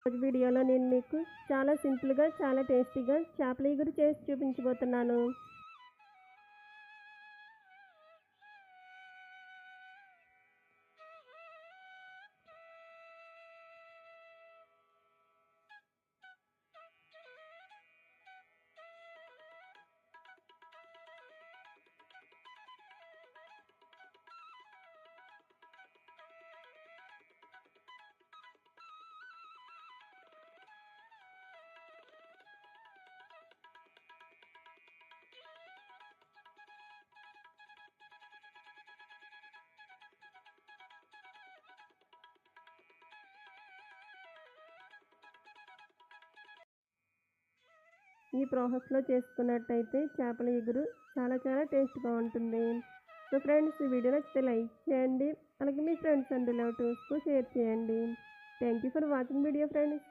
రోజు వీడియోలో నేను మీకు చాలా సింపుల్గా చాలా టేస్టీగా చేపల ఇగురు చేసి చూపించబోతున్నాను. ఈ ప్రాసెస్లో చేసుకున్నట్టయితే చేపల ఇగురు చాలా టేస్ట్గా ఉంటుంది. సో ఫ్రెండ్స్, ఈ వీడియో నచ్చితే లైక్ చేయండి, అలాగే మీ ఫ్రెండ్స్ అండ్ రిలేటివ్స్కు షేర్ చేయండి. Thank you for watching video friends.